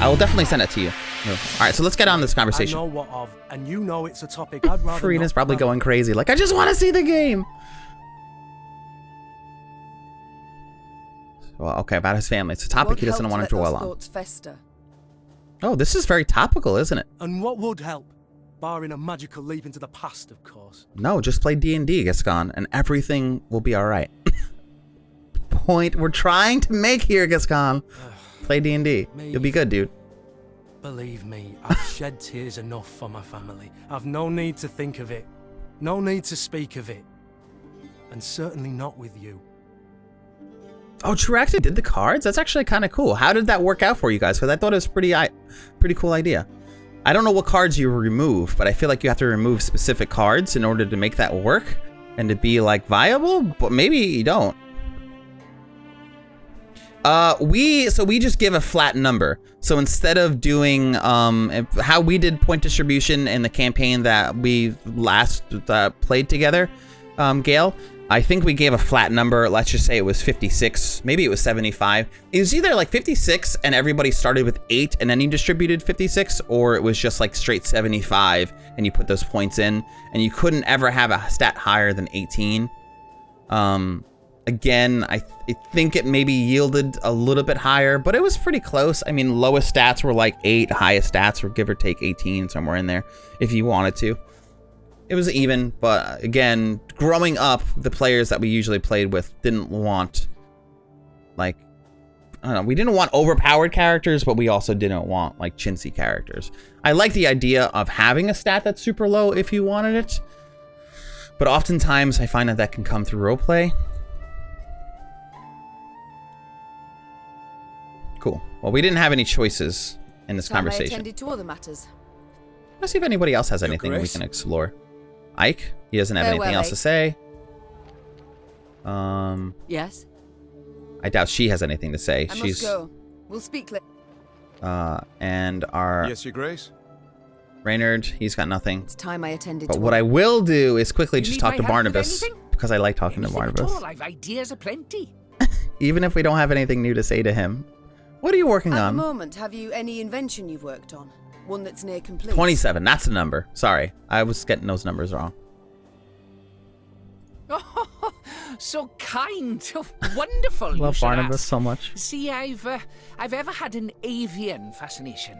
I will definitely send it to you. All right, so let's get on this conversation. I know what of, and you know it's a topic I'd rather Farina's not probably cover. going crazy. Like, I just want to see the game. Well, okay, about his family. It's a topic he doesn't want to dwell on. Fester. Oh, this is very topical, isn't it? And what would help? Barring a magical leap into the past, of course. No, just play D&D, Gascon, and everything will be all right. Point we're trying to make here, Gascon. Play D&D. You'll be good, dude. Believe me, I've shed tears enough for my family. I've no need to think of it. No need to speak of it. And certainly not with you. Oh, True actually did the cards? That's actually kind of cool. How did that work out for you guys? Because I thought it was pretty cool idea. I don't know what cards you remove, but I feel like you have to remove specific cards in order to make that work and to be like viable, but maybe you don't. We just give a flat number. So instead of doing how we did point distribution in the campaign that we last played together, Gail, I think we gave a flat number. Let's just say it was 56. Maybe it was 75. It was either like 56 and everybody started with 8 and then you distributed 56, or it was just like straight 75 and you put those points in, and you couldn't ever have a stat higher than 18. Again, I think it maybe yielded a little bit higher, but it was pretty close. I mean, lowest stats were like 8, highest stats were give or take 18, somewhere in there, if you wanted to. It was even, but again, growing up, the players that we usually played with didn't want, like, I don't know, we didn't want overpowered characters, but we also didn't want, like, chintzy characters. I like the idea of having a stat that's super low if you wanted it, but oftentimes I find that that can come through roleplay. Cool. Well, we didn't have any choices in this conversation. I attended to other matters. Let's see if anybody else has anything we can explore. Ike, he doesn't have anything else to say. Yes. I doubt she has anything to say. I must go. We'll speak later. And our Yes, Your Grace. Reynard, he's got nothing. It's time I attended But to what I will do is quickly just talk to my help with Barnabas, anything? because I like talking to Barnabas. At all, I've ideas aplenty. Even if we don't have anything new to say to him. What are you working At on? the moment, have you any invention you've worked on? One that's near complete? 27, that's the number. Sorry, I was getting those numbers wrong. Oh, so kind, so wonderful. I love you should Barnabas ask. so much. See, I've ever had an avian fascination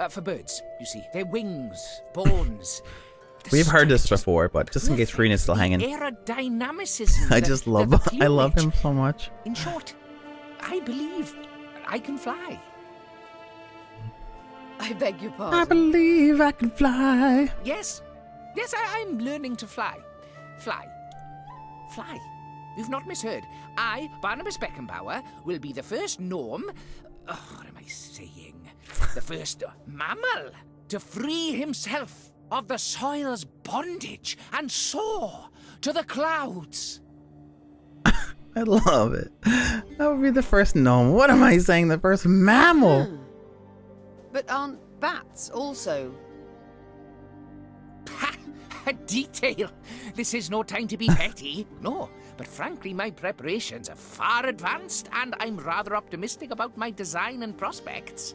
for birds. You see, their wings, bones. We've heard this before, but just in case Farina's still hanging. Aerodynamicism. I just love I love him so much. In short, I believe I can fly. I beg your pardon. I believe I can fly. Yes, I'm learning to fly. Fly. You've not misheard. I, Barnabas Beckenbauer, will be the first gnome. Oh, what am I saying? The first mammal to free himself of the soil's bondage and soar to the clouds. I love it. That would be the first gnome. What am I saying? The first mammal. But aren't bats also? A detail. This is no time to be petty. No, but frankly, my preparations are far advanced, and I'm rather optimistic about my design and prospects.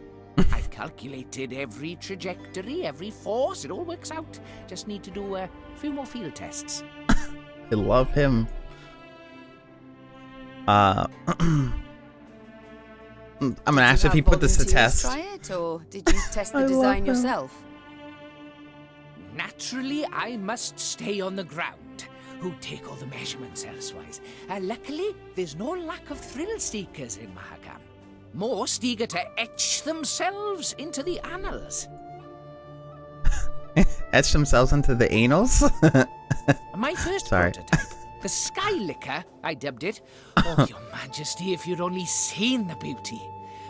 I've calculated every trajectory, every force. It all works out. Just need to do a few more field tests. I love him. I'm gonna ask if he put this to test. Try it, or did you test the design yourself? Naturally, I must stay on the ground. Who take all the measurements elsewise. Luckily, there's no lack of thrill seekers in Mahakam. Most eager to etch themselves into the annals. Etch themselves into the anals? My first Sorry. prototype, the Sky Licker, I dubbed it. Oh, Your Majesty, if you'd only seen the beauty.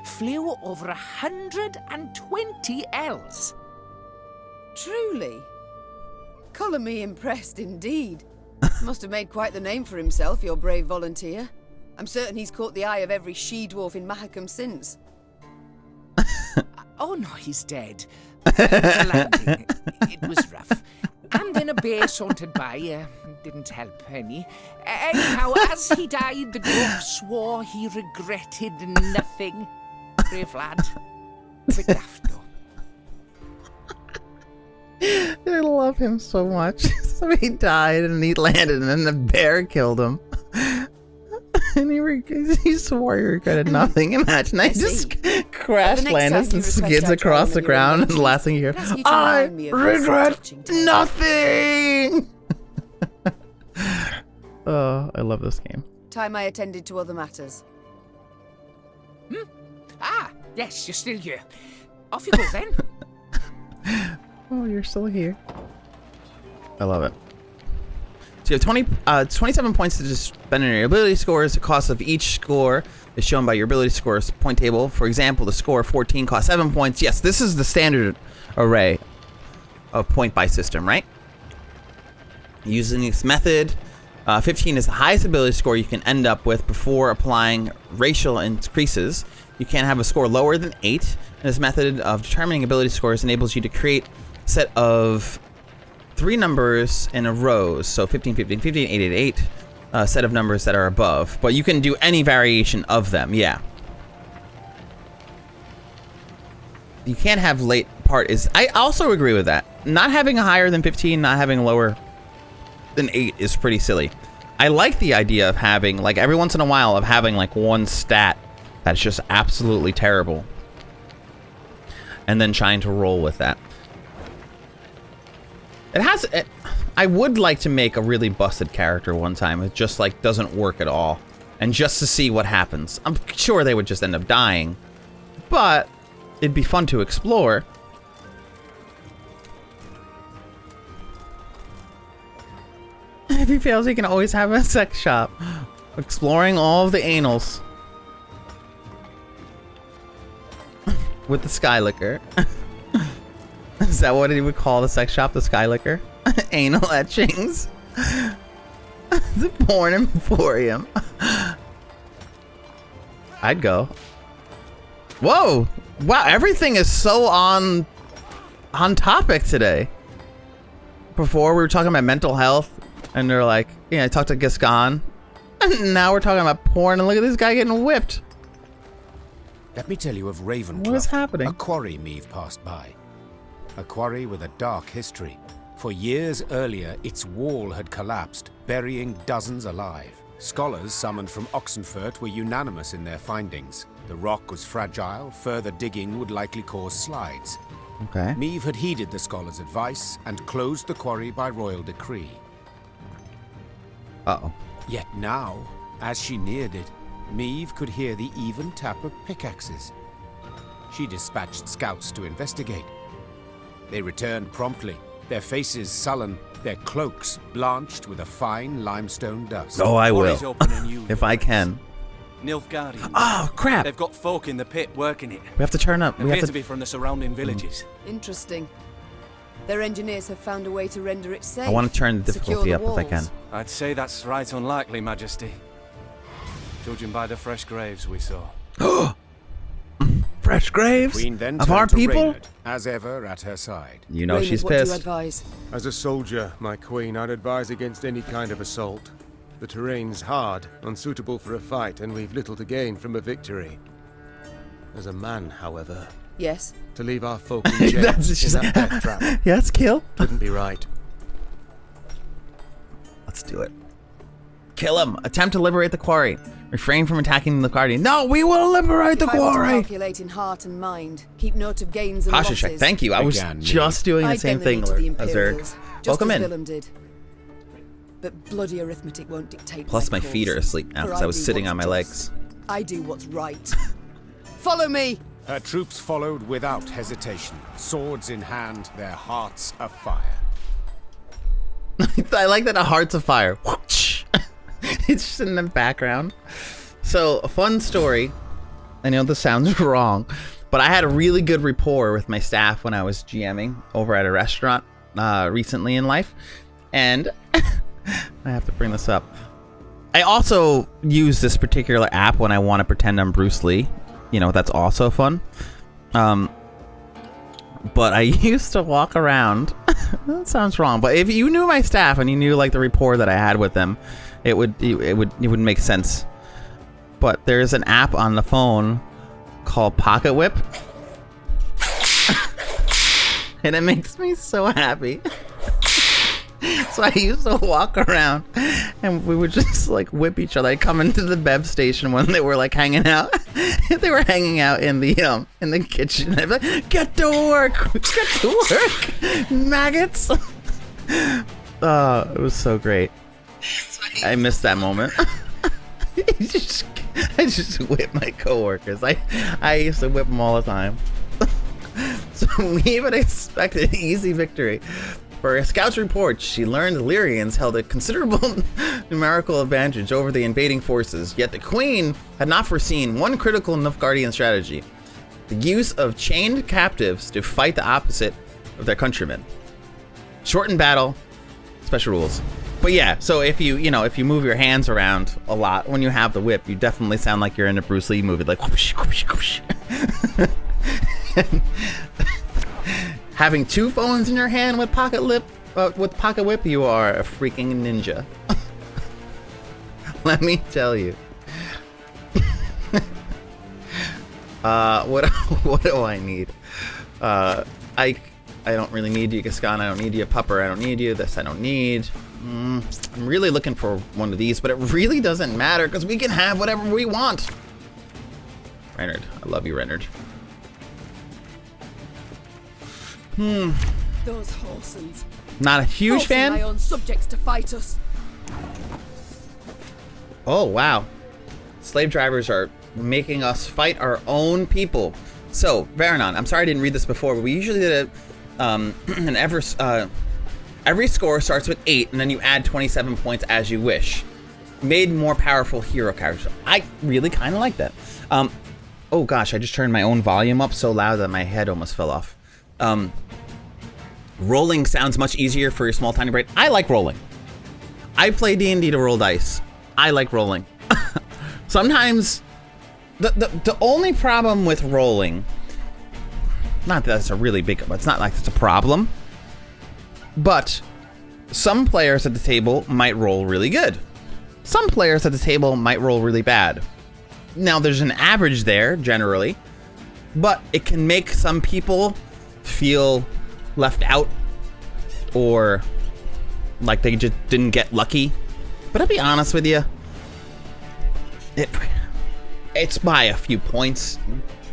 Flew over 120 Ls. Truly? Colour me impressed indeed. Must have made quite the name for himself, your brave volunteer. I'm certain he's caught the eye of every she-dwarf in Mahakam since. Oh no, he's dead. The landing, it was rough. And then a bear sauntered by, didn't help any. Anyhow, as he died, the dwarf swore he regretted nothing. Brave lad. Bit daft, though. I love him so much. So he died and he landed and then the bear killed him. And he swore he regretted nothing. Imagine that. He just crash landed and skids across the ground and the last thing you hear, I regret nothing! Oh, I love this game. Time I attended to other matters. Ah, yes, you're still here. Off you go then. Oh, you're still here. I love it. So you have 27 points to just spend on your ability scores. The cost of each score is shown by your ability scores point table. For example, the score 14 costs 7 points. Yes, this is the standard array of point buy system, right? Using this method, 15 is the highest ability score you can end up with before applying racial increases. You can't have a score lower than 8. And this method of determining ability scores enables you to create a set of 3 numbers in a row, so 15, 15, 15, 8, 8, 8, a set of numbers that are above. But you can do any variation of them, yeah. You can't have late part is... I also agree with that. Not having a higher than 15, not having a lower than 8 is pretty silly. I like the idea of having, like, every once in a while, of having, like, one stat that's just absolutely terrible. And then trying to roll with that. I would like to make a really busted character one time. It just, like, doesn't work at all. And just to see what happens. I'm sure they would just end up dying. But it'd be fun to explore. If he fails, he can always have a sex shop. Exploring all of the anals. With the Skylicker. Is that what he would call the sex shop? The Skylicker? Anal etchings. The porn emporium. I'd go. Whoa! Wow, everything is so on topic today. Before we were talking about mental health, and they're like, yeah, I talked to Giscon. And now we're talking about porn, and look at this guy getting whipped. Let me tell you of Ravencroft. What is happening? A quarry Meve passed by. A quarry with a dark history. For years earlier, its wall had collapsed, burying dozens alive. Scholars summoned from Oxenfurt were unanimous in their findings. The rock was fragile, further digging would likely cause slides. Okay. Meve had heeded the scholars' advice and closed the quarry by royal decree. Uh-oh. Yet now, as she neared it, Meve could hear the even tap of pickaxes. She dispatched scouts to investigate. They returned promptly, their faces sullen, their cloaks blanched with a fine limestone dust. Oh, I will. Open if I can. Nilfgaardians. Oh, crap! They've got folk in the pit working it. We have to turn up. They We appear have to to... be from the surrounding villages. Interesting. Their engineers have found a way to render it safe. I want to turn the Secure difficulty the up if I can. walls. I'd say that's right unlikely, Majesty. Judging by the fresh graves we saw. Fresh graves Queen then of our turned to people? Reynard, as ever at her side. You know Reynard, she's what do you pissed. advise? As a soldier, my queen, I'd advise against any kind of assault. The terrain's hard, unsuitable for a fight, and we've little to gain from a victory. As a man, however, Yes. to leave our folk in jail in that death trap Yes, kill. wouldn't be right. Let's do it. Kill him. Attempt to liberate the quarry. Refrain from attacking the guardian. No, we will liberate the If I were to quarry. calculate in heart and mind, keep note of gains and Posture losses. check. Thank you. I was Again, just doing the I'd same bend the thing, knee to the Azurg. Imperials, just Welcome as in. Willem did. But bloody arithmetic won't dictate Plus, my course, feet are asleep now for because I was do sitting what's on my just. legs. I do what's right. Follow me! Her troops followed without hesitation, swords in hand, their hearts afire. I like that. A hearts of fire. Whoosh. It's just in the background. So, a fun story. I know this sounds wrong, but I had a really good rapport with my staff when I was GMing over at a restaurant recently in life. And I have to bring this up. I also use this particular app when I want to pretend I'm Bruce Lee. You know, that's also fun. But I used to walk around. That sounds wrong, but if you knew my staff and you knew like the rapport that I had with them, it would make sense. But there's an app on the phone called Pocket Whip, And it makes me so happy. So I used to walk around and we would just like whip each other. I'd come into the Bev station when they were like hanging out. They were hanging out in the kitchen. I'd be like, get to work, maggots. It was so great. I missed that moment. I just whip my coworkers. I used to whip them all the time. So we even expected an easy victory. For a scout's report, she learned the Lyrians held a considerable numerical advantage over the invading forces, yet the Queen had not foreseen one critical Nilfgaardian strategy: the use of chained captives to fight the opposite of their countrymen. Shortened battle, special rules. But yeah, so if you move your hands around a lot when you have the whip, you definitely sound like you're in a Bruce Lee movie, like whoosh, whoosh, whoosh. Having 2 phones in your hand with pocket whip, you are a freaking ninja. Let me tell you. What do I need? I don't really need you, Gascon. I don't need you, Pupper. I don't need you. This I don't need. I'm really looking for one of these, but it really doesn't matter because we can have whatever we want. Reynard, I love you, Reynard. Those Horsens. Not a huge Forcing fan. my own subjects to fight us. Oh wow, slave drivers are making us fight our own people. So Varanon, I'm sorry I didn't read this before, but we usually did it. And every score starts with 8, and then you add 27 points as you wish. Made more powerful hero characters. I really kind of like that. Oh gosh, I just turned my own volume up so loud that my head almost fell off. Rolling sounds much easier for your small tiny brain. I like rolling. I play D&D to roll dice. I like rolling. Sometimes the only problem with rolling, not that it's a really big, it's not like it's a problem, but some players at the table might roll really good. Some players at the table might roll really bad. Now there's an average there generally, but it can make some people feel left out or like they just didn't get lucky. But I'll be honest with you, it's by a few points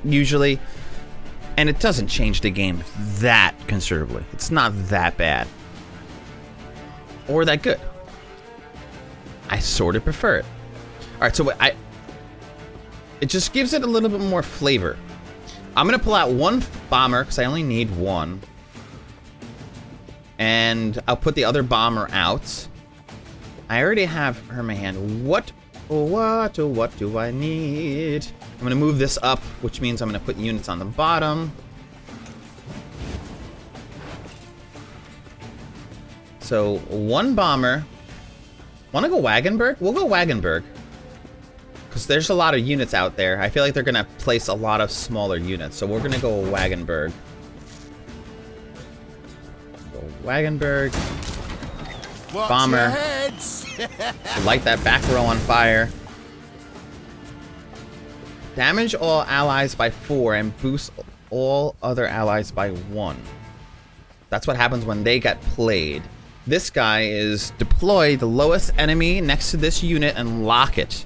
usually, and it doesn't change the game that considerably. It's not that bad or that good. I sort of prefer it. All right, so it just gives it a little bit more flavor. I'm gonna pull out 1 bomber because I only need 1. And I'll put the other bomber out. I already have her in my hand. What do I need? I'm gonna move this up, which means I'm gonna put units on the bottom. So 1 bomber. Wanna go Wagenburg? We'll go Wagenburg. Because there's a lot of units out there. I feel like they're gonna place a lot of smaller units. So we're gonna go Wagenburg. Wagenburg. Bomber. Light that back row on fire. Damage all allies by 4 and boost all other allies by 1. That's what happens when they get played. This guy is deploy the lowest enemy next to this unit and lock it.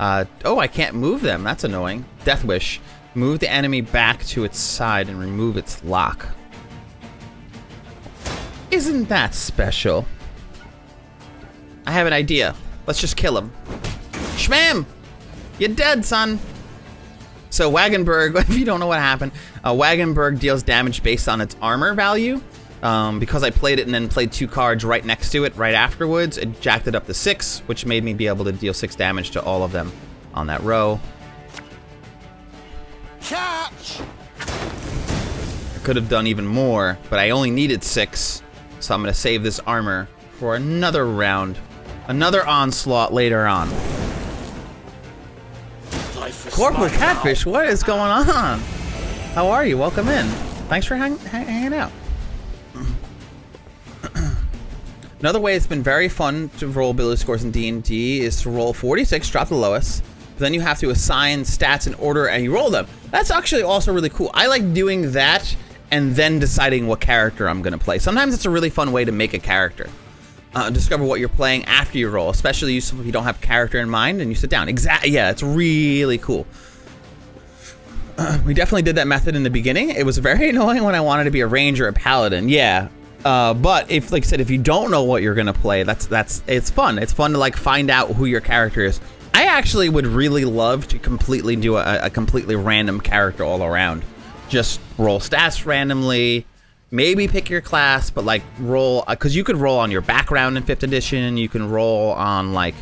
Oh, I can't move them. That's annoying. Death Wish. Move the enemy back to its side and remove its lock. Isn't that special? I have an idea. Let's just kill him. Shmam! You're dead, son. So Wagenburg, if you don't know what happened, Wagenburg deals damage based on its armor value. Because I played it and then played 2 cards right next to it right afterwards, it jacked it up to 6, which made me be able to deal 6 damage to all of them on that row. Catch! I could have done even more, but I only needed 6. So I'm going to save this armor for another round. Another onslaught later on. Corporal Catfish, what is going on? How are you? Welcome in. Thanks for hanging out. Another way it's been very fun to roll ability scores in D&D is to roll 46, drop the lowest. But then you have to assign stats in order and you roll them. That's actually also really cool. I like doing that and then deciding what character I'm going to play. Sometimes it's a really fun way to make a character. Discover what you're playing after you roll, especially useful if you don't have character in mind and you sit down. Exactly. Yeah, it's really cool. We definitely did that method in the beginning. It was very annoying when I wanted to be a ranger or a paladin. Yeah. But if, like I said, if you don't know what you're gonna play, it's fun. It's fun to like find out who your character is. I actually would really love to completely do a completely random character all around. Just roll stats randomly, maybe pick your class, but like roll, because you could roll on your background in 5th edition. You can roll on like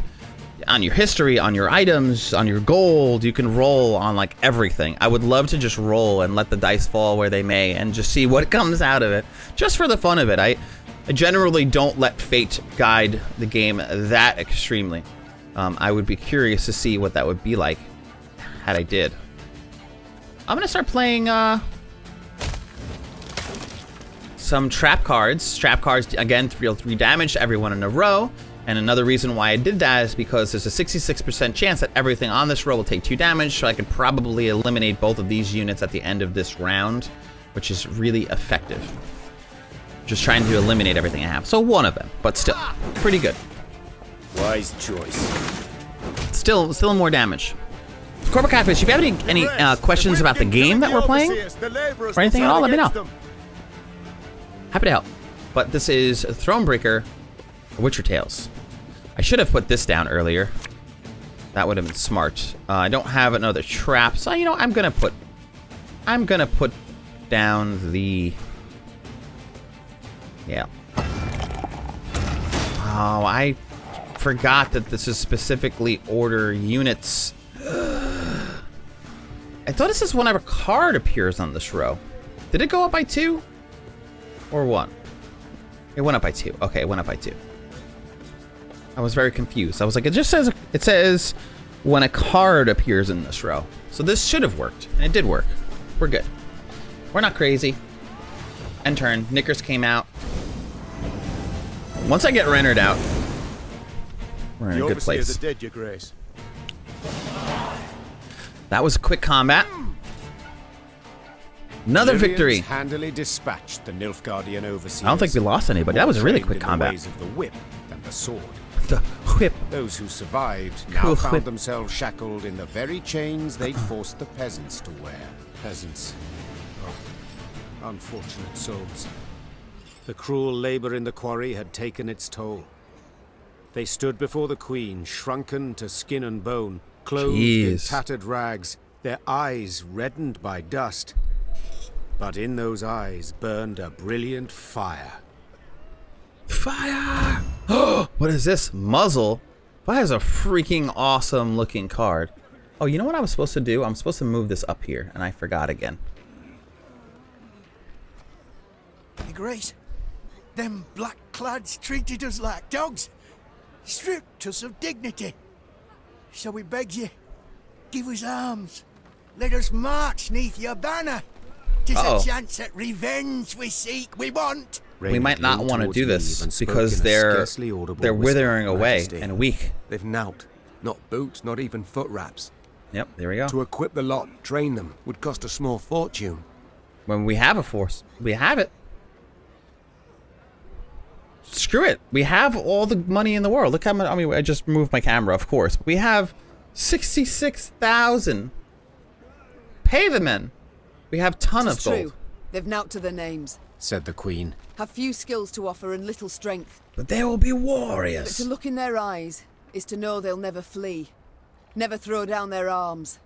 on your history, on your items, on your gold. You can roll on like everything. I would love to just roll and let the dice fall where they may and just see what comes out of it, just for the fun of it. I generally don't let fate guide the game that extremely. I would be curious to see what that would be like had I did. I'm gonna start playing some trap cards. Trap cards, again, deal 3 damage to everyone in a row. And another reason why I did that is because there's a 66% chance that everything on this row will take 2 damage, so I could probably eliminate both of these units at the end of this round, which is really effective. Just trying to eliminate everything I have. So one of them, but still, pretty good. Wise choice. Still more damage. Corporate Catfish, if you have any questions about the game that we're playing, or anything at all, let me know. Happy to help. But this is Thronebreaker, Witcher Tales. I should have put this down earlier. That would have been smart. I don't have another trap, so you know I'm gonna put down the. Yeah. Oh, I forgot that this is specifically order units. I thought this is whenever card appears on this row. Did it go up by 2 or 1? It went up by 2. Okay, it went up by 2. I was very confused. I was like, it says when a card appears in this row. So this should have worked, and it did work. We're good. We're not crazy. End turn. Knickers came out. Once I get Reynard out, we're in a good place. Dead, Your Grace. That was a quick combat. Another victory. Handily dispatched the Nilfgaardian overseers. I don't think we lost anybody. That was a really quick combat. Ways of the whip than the sword. The whip. Those who survived now found themselves shackled in the very chains they'd forced the peasants to wear. Peasants. Oh, unfortunate souls. The cruel labor in the quarry had taken its toll. They stood before the queen, shrunken to skin and bone, clothed in tattered rags, their eyes reddened by dust. But in those eyes burned a brilliant fire. Fire! Oh, what is this? Muzzle? That is a freaking awesome looking card. Oh, you know what I was supposed to do? I'm supposed to move this up here, and I forgot again. Your Grace, them black clads treated us like dogs, stripped us of dignity. So we beg you, give us arms, let us march neath your banner. 'Tis a chance at revenge we seek, we want. We might not want to do this because they're withering away and weak. They've knout. Not boots, not even foot wraps. Yep, there we go. To equip the lot, train them, would cost a small fortune. When we have a force, we have it. Screw it. We have all the money in the world. Look how much, I mean, I just moved my camera, of course. We have 66,000. Pay the men. We have a ton of gold. True. They've knout to their names, said the queen. have few skills to offer and little strength. But they will be But warriors. to look in their eyes is to know they'll never flee, never throw down their arms.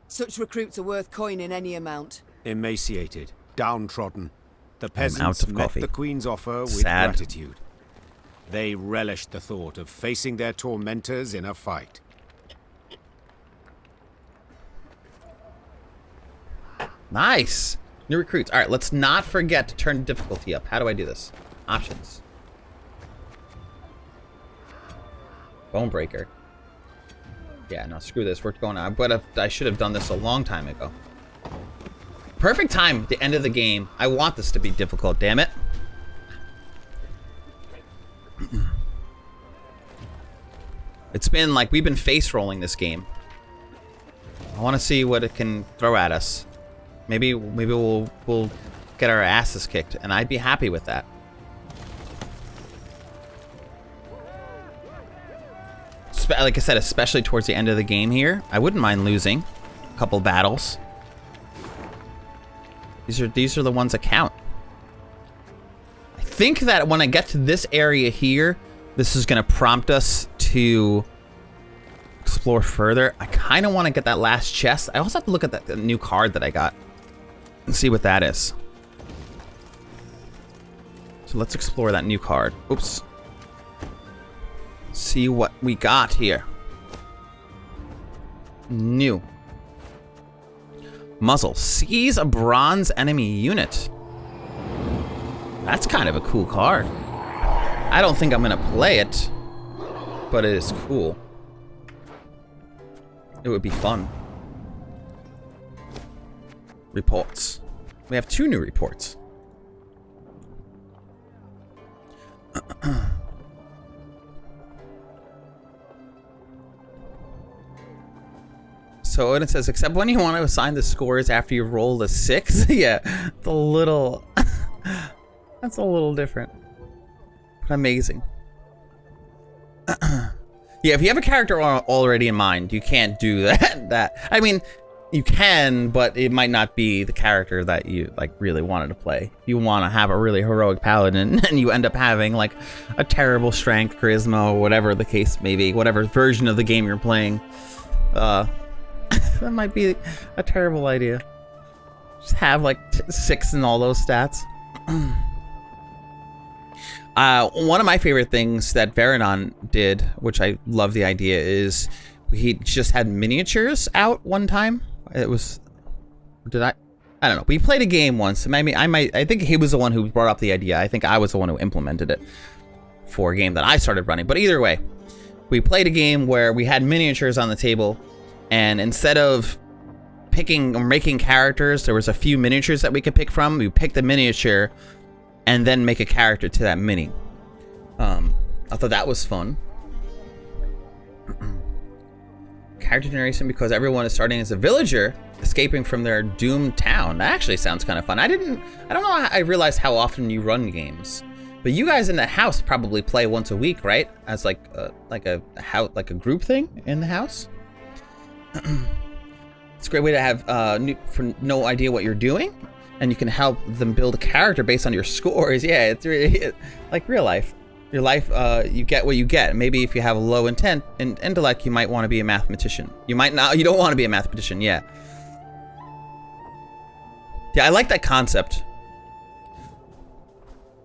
Such recruits are worth coin in any amount. Emaciated, downtrodden, the out peasants of met coffee. the queen's offer with Sad. gratitude. They relished the thought of facing their tormentors in a fight. Nice. New recruits. All right, let's not forget to turn difficulty up. How do I do this? Options. Bonebreaker. Yeah, no, screw this. We're going on. But I should have done this a long time ago. Perfect time at the end of the game. I want this to be difficult, damn it. It's been like we've been face rolling this game. I want to see what it can throw at us. Maybe we'll get our asses kicked, and I'd be happy with that. Like I said, especially towards the end of the game here, I wouldn't mind losing a couple battles. These are the ones that count. I think that when I get to this area here, this is going to prompt us to explore further. I kind of want to get that last chest. I also have to look at that new card that I got and see what that is. So let's explore that new card. Oops. See what we got here. New. Muzzle. Seize a bronze enemy unit. That's kind of a cool card. I don't think I'm going to play it, but it is cool. It would be fun. Reports. We have 2 new reports. So and it says, except when you want to assign the scores after you roll a 6. Yeah, it's a little... That's a little different. But amazing. Yeah, if you have a character already in mind, you can't do that. I mean, you can, but it might not be the character that you like really wanted to play. You want to have a really heroic paladin, and you end up having like a terrible strength, charisma, or whatever the case may be, whatever version of the game you're playing. That might be a terrible idea. Just have like 6 in all those stats. One of my favorite things that Veridon did, which I love the idea, is he just had miniatures out one time. It was, I don't know. We played a game once. Maybe I think he was the one who brought up the idea. I think I was the one who implemented it for a game that I started running. But either way, we played a game where we had miniatures on the table, and instead of picking or making characters, there was a few miniatures that we could pick from. We picked the miniature and then make a character to that mini. I thought that was fun. Character generation, because everyone is starting as a villager, escaping from their doomed town. That actually sounds kind of fun. I don't know how I realized how often you run games, but you guys in the house probably play once a week, right? As like a group thing in the house. It's a great way to have for no idea what you're doing, and you can help them build a character based on your scores. Yeah, it's really like real life. Your life, you get what you get. Maybe if you have a low intellect, you might want to be a mathematician. You might not. You don't want to be a mathematician. Yeah. Yeah, I like that concept.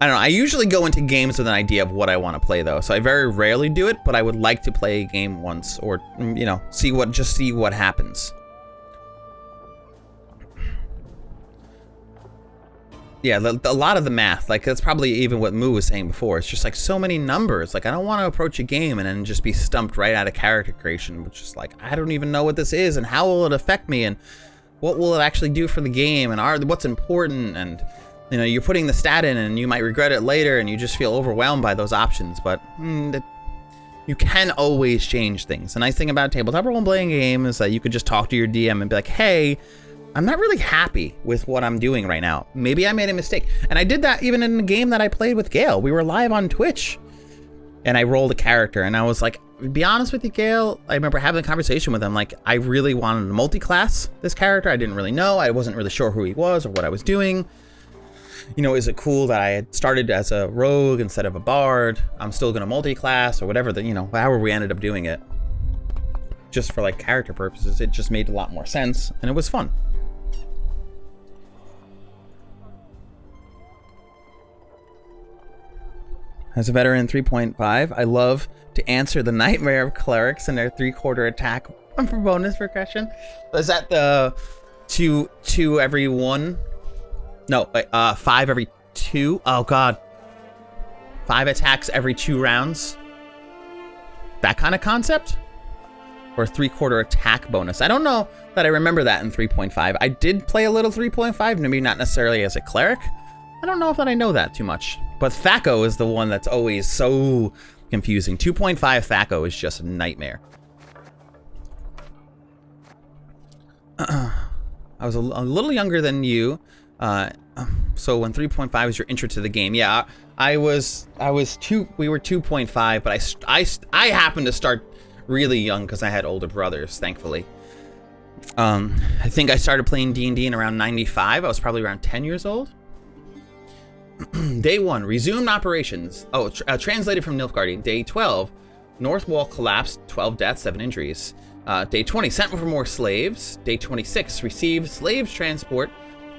I don't know. I usually go into games with an idea of what I want to play, though. So I very rarely do it, but I would like to play a game once, or see what happens. Yeah, a lot of the math, like that's probably even what Moo was saying before. It's just like so many numbers. Like I don't want to approach a game and then just be stumped right out of character creation, which is like I don't even know what this is and how will it affect me and what will it actually do for the game and what's important, and you're putting the stat in and you might regret it later and you just feel overwhelmed by those options. But you can always change things. The nice thing about a tabletop role-playing game is that you could just talk to your DM and be like, hey, I'm not really happy with what I'm doing right now. Maybe I made a mistake. And I did that even in the game that I played with Gale. We were live on Twitch and I rolled a character and I was like, to be honest with you, Gale, I remember having a conversation with him. Like, I really wanted to multi-class this character. I didn't really know. I wasn't really sure who he was or what I was doing. Is it cool that I had started as a rogue instead of a bard? I'm still going to multi-class or whatever, however we ended up doing it. Just for like character purposes, it just made a lot more sense and it was fun. As a veteran 3.5, I love to answer the nightmare of clerics and their 3/4 attack for bonus progression. Is that the two every one? No, 5 every 2. Oh god, 5 attacks every 2 rounds. That kind of concept, or 3/4 attack bonus. I don't know that I remember that in 3.5. I did play a little 3.5, maybe not necessarily as a cleric. I don't know if that I know that too much. But Thaco is the one that's always so confusing. 2.5 Thaco is just a nightmare. I was a little younger than you, So when 3.5 is your intro to the game, yeah, we were 2.5, but I happened to start really young because I had older brothers, thankfully. I think I started playing D&D in around 95. I was probably around 10 years old. Day 1, resumed operations. Oh, translated from Nilfgaardian. Day 12, North Wall collapsed, 12 deaths, 7 injuries. Day 20, sent for more slaves. Day 26, received slaves transport.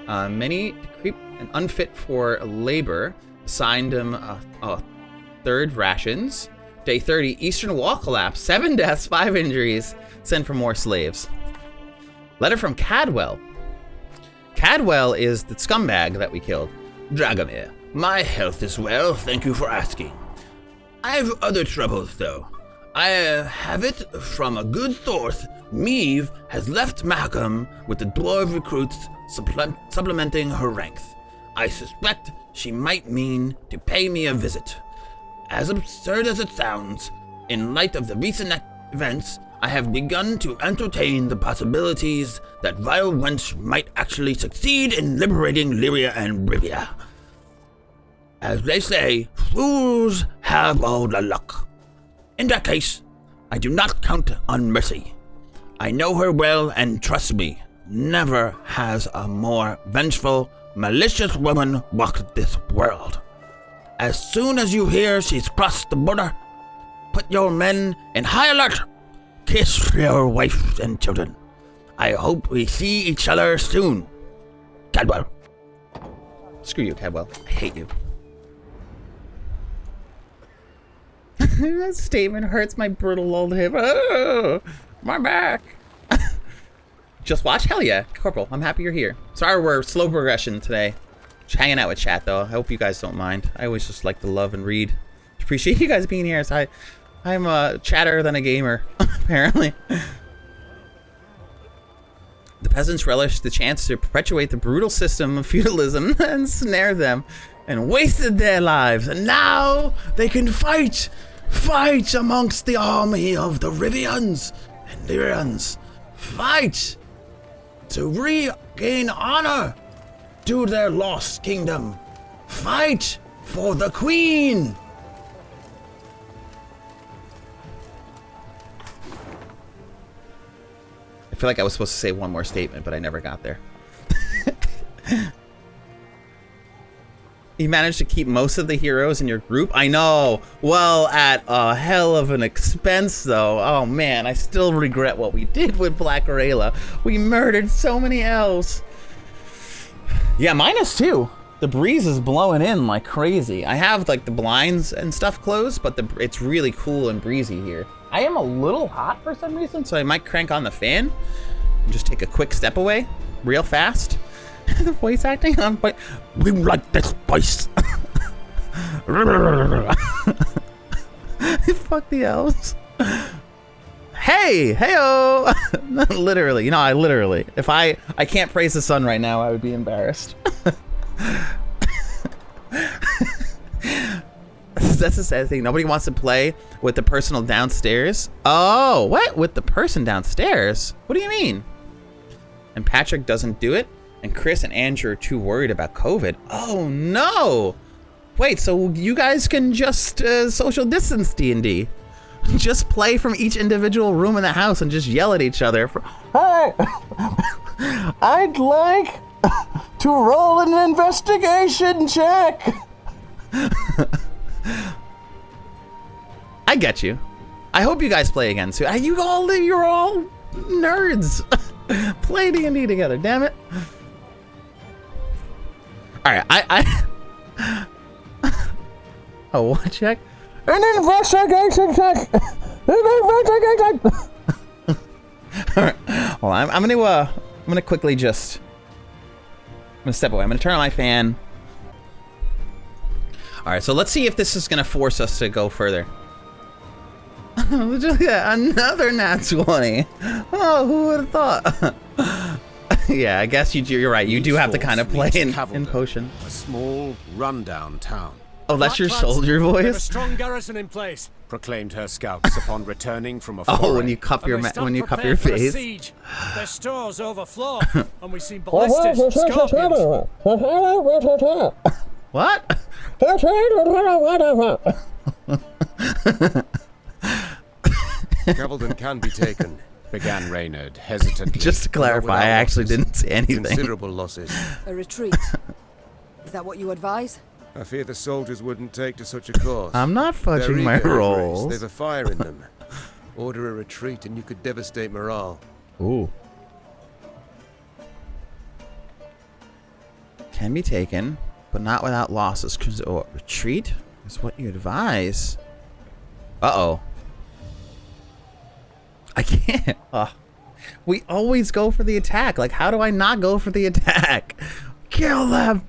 Many creep and unfit for labor. Assigned them third rations. Day 30, Eastern Wall collapse, 7 deaths, 5 injuries. Sent for more slaves. Letter from Cadwell. Cadwell is the scumbag that we killed. Dragomir, my health is well, thank you for asking. I have other troubles, though. I have it from a good source. Meve has left Mahakam with the dwarf recruits supplementing her ranks. I suspect she might mean to pay me a visit. As absurd as it sounds, in light of the recent events, I have begun to entertain the possibilities that vile wench might actually succeed in liberating Lyria and Rivia. As they say, fools have all the luck. In that case, I do not count on mercy. I know her well, and trust me, never has a more vengeful, malicious woman walked this world. As soon as you hear she's crossed the border, put your men in high alert. Kiss your wife and children. I hope we see each other soon. Cadwell. Screw you, Cadwell. I hate you. That statement hurts my brittle old hip. Oh, my back. Just watch? Hell yeah. Corporal, I'm happy you're here. Sorry we're slow progression today. Just hanging out with chat, though. I hope you guys don't mind. I always just like to love and read. Appreciate you guys being here. So I'm a chatter than a gamer, apparently. The peasants relished the chance to perpetuate the brutal system of feudalism and snare them and wasted their lives. And now they can fight amongst the army of the Rivians and Lyrians. Fight to regain honor to their lost kingdom. Fight for the queen. I feel like I was supposed to say one more statement, but I never got there. You managed to keep most of the heroes in your group? I know. Well, at a hell of an expense, though. Oh, man, I still regret what we did with Black Rayla. We murdered so many elves. Yeah, -2. The breeze is blowing in like crazy. I have, like, the blinds and stuff closed, but it's really cool and breezy here. I am a little hot for some reason, so I might crank on the fan and just take a quick step away real fast. The voice acting on point. We like this voice. Fuck the elves. Hey, heyo. Literally, you know, I literally, if I can't praise the sun right now, I would be embarrassed. That's the sad thing. Nobody wants to play with the personal downstairs. Oh, what? With the person downstairs? What do you mean? And Patrick doesn't do it? And Chris and Andrew are too worried about COVID. Oh, no. Wait, so you guys can just social distance D&D? Just play from each individual room in the house and just yell at each other. Hey, I'd like to roll an investigation check. I get you. I hope you guys play again soon. You're all nerds. Play D&D together, damn it. All right, oh, what check? An investigation check. An investigation. All right. Well, I'm gonna quickly just. I'm gonna step away. I'm gonna turn on my fan. All right, so let's see if this is gonna force us to go further. Another nat 20. Oh, who would have thought? Yeah, I guess you're right. You do have to kind of play in potion. A small, rundown town. Oh, that's your Black Clads, soldier we have a voice? strong garrison in place. proclaimed her scouts upon returning from a Oh, foray. when you cup your And they stand when you cup prepared your for a face. siege. Their stores overflow, and we see ballistas, scorpions. What? Kaveldun can be taken. Began Reynard hesitantly. Just to clarify, I actually didn't say anything. Considerable losses. A retreat. Is that what you advise? I fear the soldiers wouldn't take to such a course. I'm not They're fudging my eager, rolls. They've a fire in them. Order a retreat and you could devastate morale. Ooh. Can be taken, but not without losses. Retreat is what you advise. Uh-oh. I can't. We always go for the attack. Like, how do I not go for the attack? Kill them.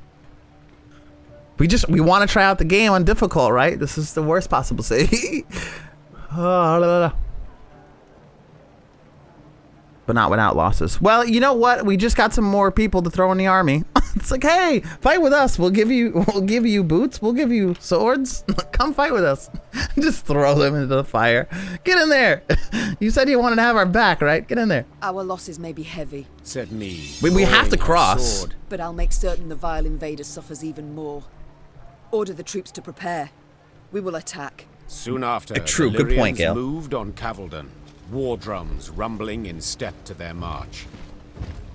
We want to try out the game on difficult, right? This is the worst possible save. But not without losses. Well, you know what? We just got some more people to throw in the army. It's like, hey, fight with us. We'll give you boots. We'll give you swords. Come fight with us. Just throw them into the fire. Get in there. You said you wanted to have our back, right? Get in there. Our losses may be heavy, Said me. We have to drawing her cross. sword. but I'll make certain the vile invader suffers even more. Order the troops to prepare. We will attack. Soon after, True, the good point, Lyrians Gale. moved on Kaveldun, war drums rumbling in step to their march.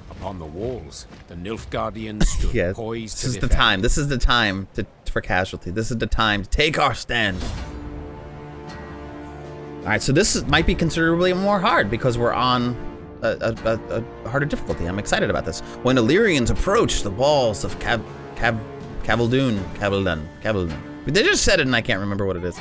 Upon the walls, the Nilfgaardians stood Yes. poised This to is the defend. time. This is the time for casualty. This is the time to take our stand. All right, so might be considerably more hard because we're on a harder difficulty. I'm excited about this. When Illyrians approached the walls of Kaveldun. They just said it and I can't remember what it is.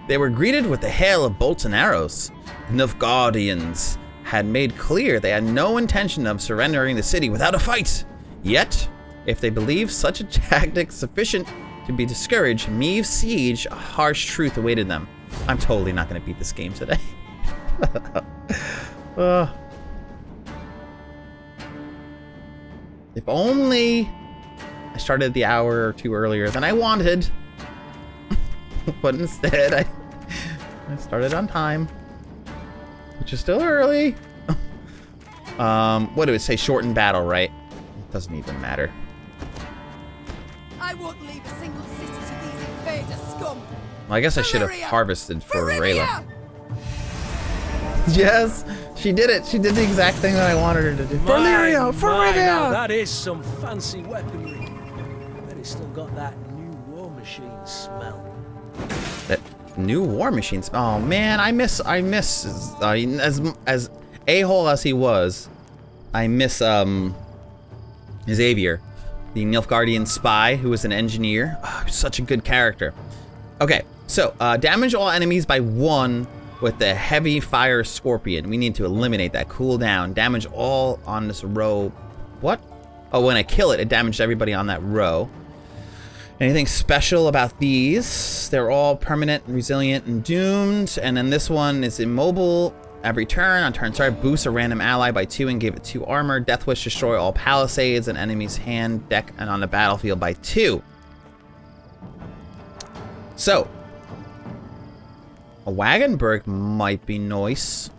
They were greeted with a hail of bolts and arrows. The Nilfgaardians had made clear they had no intention of surrendering the city without a fight. Yet, if they believed such a tactic sufficient to be discouraged, Meve's siege, a harsh truth awaited them. I'm totally not going to beat this game today. If only I started the hour or two earlier than I wanted. But instead, I started on time, which is still early. What do it say? Shortened battle, right? It doesn't even matter. I won't leave a single city to these invader scum. Well, I guess I should have Valyria! harvested for Rayla. Valyria! Yes, she did it. She did the exact thing that I wanted her to do. Valyria, Now that is some fancy weaponry. But it's still got that new war machine smell. That new war machine. Oh man, I miss. As a-hole as he was, I miss Xavier, the Nilfgaardian spy who was an engineer. Oh, such a good character. Okay, so damage all enemies by 1 with the heavy fire scorpion. We need to eliminate that cooldown. Damage all on this row. What? Oh, when I kill it, it damaged everybody on that row. Anything special about these? They're all permanent, resilient, and doomed. And then this one is immobile every turn. On turn start, boosts a random ally by 2 and give it 2 armor. Death Wish, destroy all palisades and enemies' hand, deck, and on the battlefield by 2. So, a Wagenburg might be nice.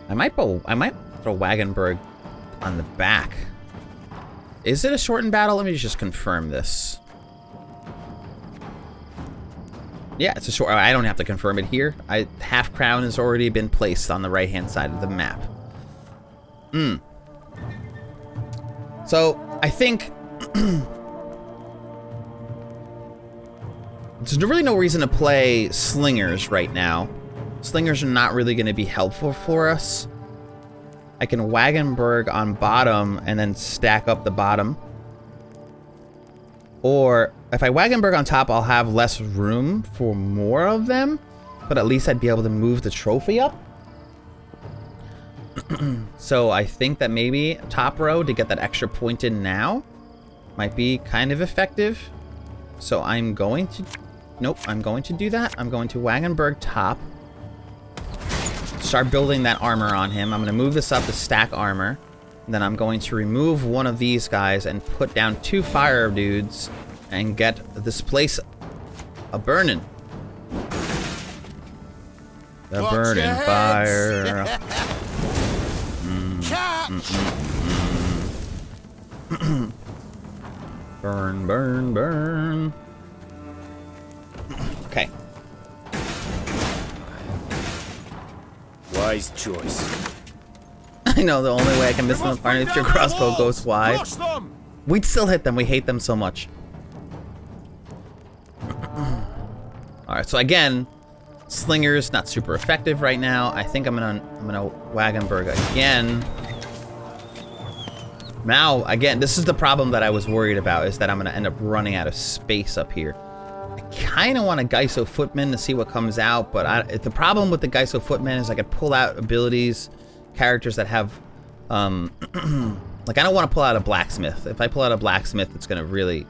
I might throw Wagenburg on the back. Is it a shortened battle? Let me just confirm this. Yeah, it's a short. I don't have to confirm it here. Half crown has already been placed on the right-hand side of the map. So I think there's really no reason to play slingers right now. Slingers are not really going to be helpful for us. I can Wagenburg on bottom and then stack up the bottom. Or if I Wagenburg on top, I'll have less room for more of them, but at least I'd be able to move the trophy up. So I think that maybe top row to get that extra point in now might be kind of effective. So I'm going to, I'm going to do that. I'm going to Wagenburg top. Start building that armor on him. I'm going to move this up to stack armor. Then I'm going to remove one of these guys and put down 2 fire dudes and get this place a-burning. The burning fire. Burn, burn, burn. Okay. Wise choice. I know the only way I can miss them with fire if your crossbow goes wide. We'd still hit them. We hate them so much. Alright, so again, Slinger's not super effective right now. I think I'm gonna Wagenberg again. Now, again, this is the problem that I was worried about, is that I'm gonna end up running out of space up here. I kinda want a Geiso Footman to see what comes out, but the problem with the Geiso Footman is I could pull out abilities, characters that have, like I don't want to pull out a blacksmith. If I pull out a blacksmith, it's gonna really,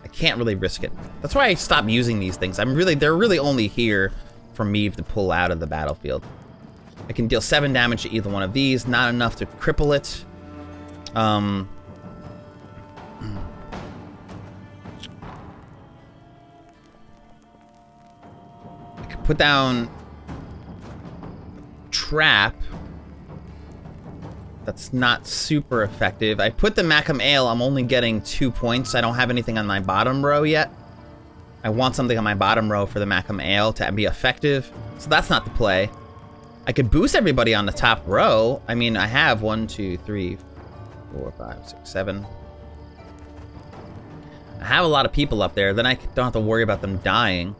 I can't really risk it. That's why I stopped using these things. They're really only here for Meve to pull out of the battlefield. I can deal 7 damage to either one of these, not enough to cripple it. I could put down trap. That's not super effective. I put the Macam Ale, I'm only getting 2 points. I don't have anything on my bottom row yet. I want something on my bottom row for the Macam Ale to be effective. So that's not the play. I could boost everybody on the top row. I mean, I have 1, 2, 3, 4, 5, 6, 7. I have a lot of people up there. Then I don't have to worry about them dying.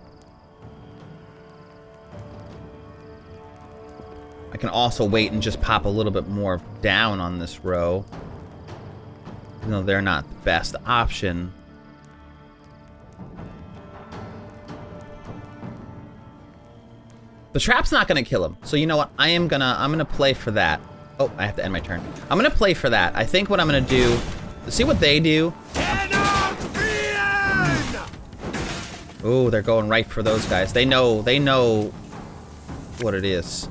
I can also wait and just pop a little bit more down on this row. Even though they're not the best option. The trap's not gonna kill him. So you know what? I'm gonna play for that. Oh, I have to end my turn. I'm gonna play for that. I think what I'm gonna do, see what they do. Oh, they're going right for those guys. They know what it is.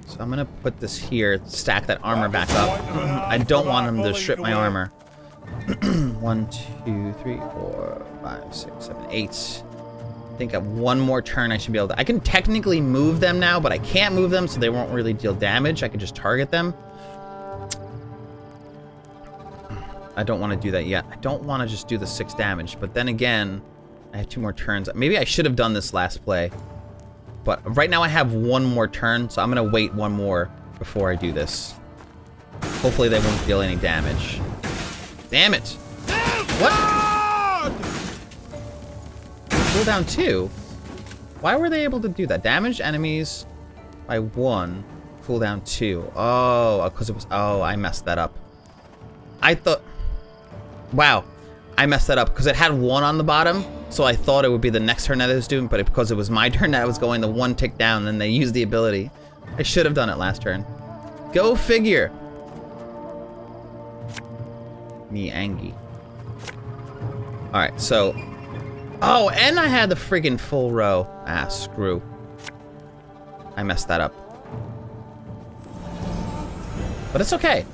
So I'm gonna put this here, stack that armor back up. I don't want them to strip my armor. 1, 2, 3, 4, 5, 6, 7, 8. I think at one more turn I should be able to. I can technically move them now, but I can't move them, so they won't really deal damage. I can just target them. I don't want to do that yet. I don't want to just do the 6 damage, but then again, I have 2 more turns. Maybe I should have done this last play. But right now I have 1 more turn, so I'm going to wait 1 more before I do this. Hopefully they won't deal any damage. Damn it! What? Cooldown 2? Why were they able to do that? Damage enemies by 1. Cooldown 2. Oh, because it was... Oh, I messed that up. I thought... Wow. I messed that up because it had 1 on the bottom, so I thought it would be the next turn that I was doing, but because it was my turn that I was going the 1 tick down, then they used the ability. I should have done it last turn. Go figure. Me Angie. Alright, so... Oh, and I had the friggin' full row. Ah, screw. I messed that up. But it's okay.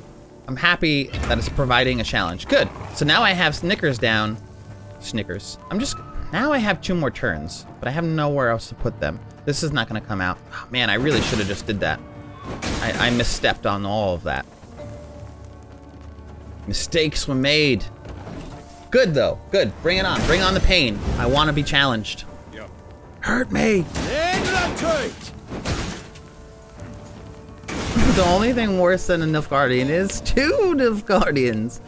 I'm happy that it's providing a challenge. Good. So now I have Snickers down. Snickers. Now I have 2 more turns, but I have nowhere else to put them. This is not going to come out. Oh, man, I really should have just did that. I misstepped on all of that. Mistakes were made. Good, though. Good. Bring it on. Bring on the pain. I want to be challenged. Yep. Hurt me. The only thing worse than a Nilfgaardian is 2 Nilfgaardians.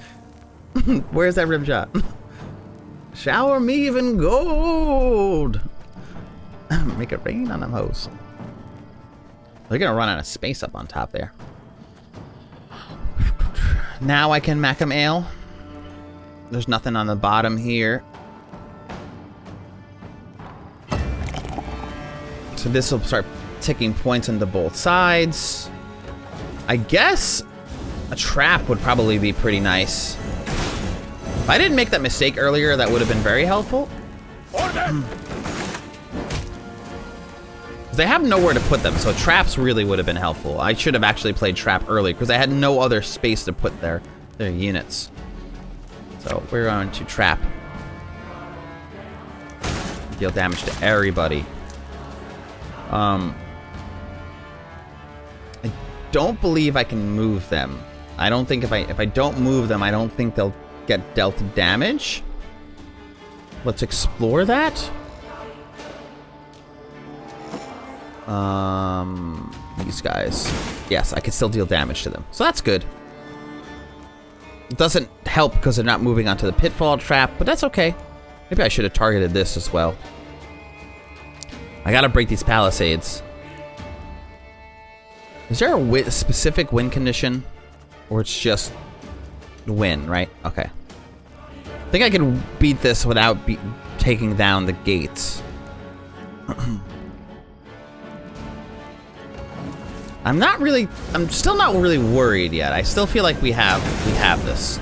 Where's that ribshot? Shower me even gold. Make it rain on them hoes. They're gonna run out of space up on top there. Now I can Macam Ale. There's nothing on the bottom here. So this will start ticking points into both sides. I guess a trap would probably be pretty nice. If I didn't make that mistake earlier, that would have been very helpful. They have nowhere to put them, so traps really would have been helpful. I should have actually played trap early because I had no other space to put their units. So we're going to trap. Deal damage to everybody. I don't believe I can move them. I don't think if I don't move them, I don't think they'll get dealt damage. Let's explore that. These guys. Yes, I can still deal damage to them. So that's good. It doesn't help because they're not moving onto the pitfall trap, but that's okay. Maybe I should have targeted this as well. I gotta break these palisades. Is there a specific win condition? Or it's just win, right? Okay. I think I can beat this without taking down the gates. I'm still not really worried yet. I still feel like we have this.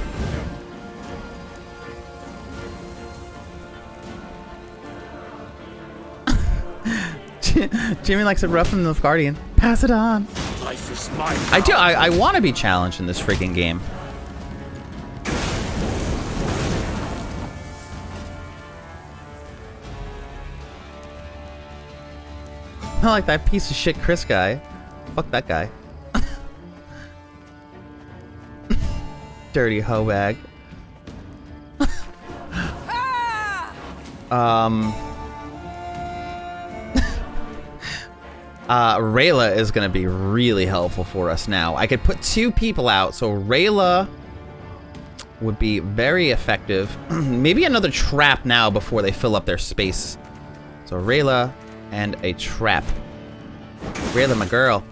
Jimmy likes it rough in the Guardian. Pass it on. Life is mine. I do. I want to be challenged in this freaking game. I like that piece of shit Chris guy. Fuck that guy. Dirty hoe bag. Rayla is going to be really helpful for us now. I could put 2 people out, so Rayla would be very effective. Maybe another trap now before they fill up their space. So Rayla and a trap. Rayla, my girl.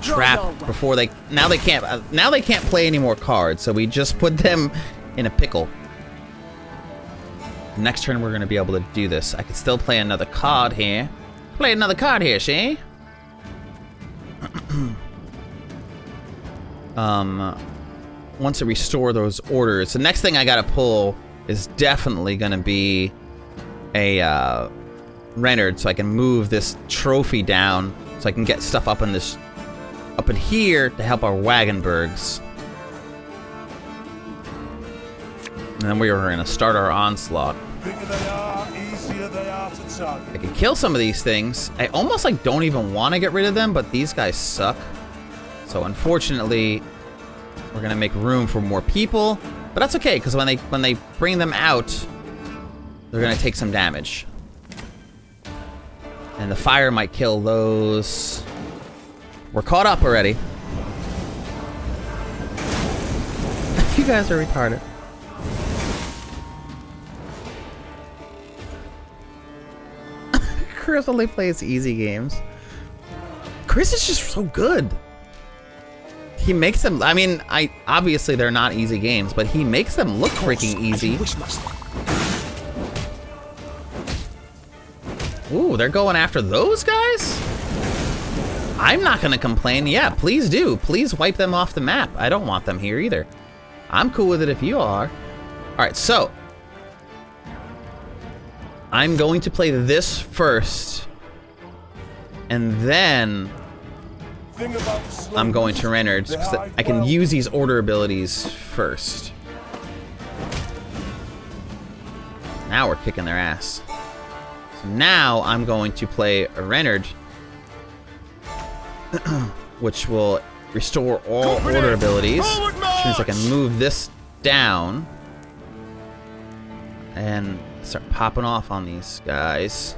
Trap before they now they can't play any more cards, so we just put them in a pickle. Next turn we're gonna be able to do this. I can still play another card here. Play another card here, see? Once I restore those orders, the next thing I gotta pull is definitely gonna be a Renard, so I can move this trophy down, so I can get stuff up in here to help our Wagenbergs. And then we are gonna start our onslaught. Bigger they are, easier they are to target. I can kill some of these things. I almost like don't even want to get rid of them, but these guys suck. So unfortunately, we're gonna make room for more people. But that's okay, because when they bring them out, they're gonna take some damage. And the fire might kill those. We're caught up already. You guys are retarded. Chris only plays easy games. Chris is just so good. He makes them, I mean, obviously they're not easy games, but he makes them look freaking easy. Ooh, they're going after those guys? I'm not gonna complain. Yeah, please do. Please wipe them off the map. I don't want them here either. I'm cool with it if you are. Alright, so I'm going to play this first, and then I'm going to Reynard's, because I can use these order abilities first. Now we're kicking their ass. So now I'm going to play a Reynard, which will restore all order abilities, which means I can move this down and start popping off on these guys.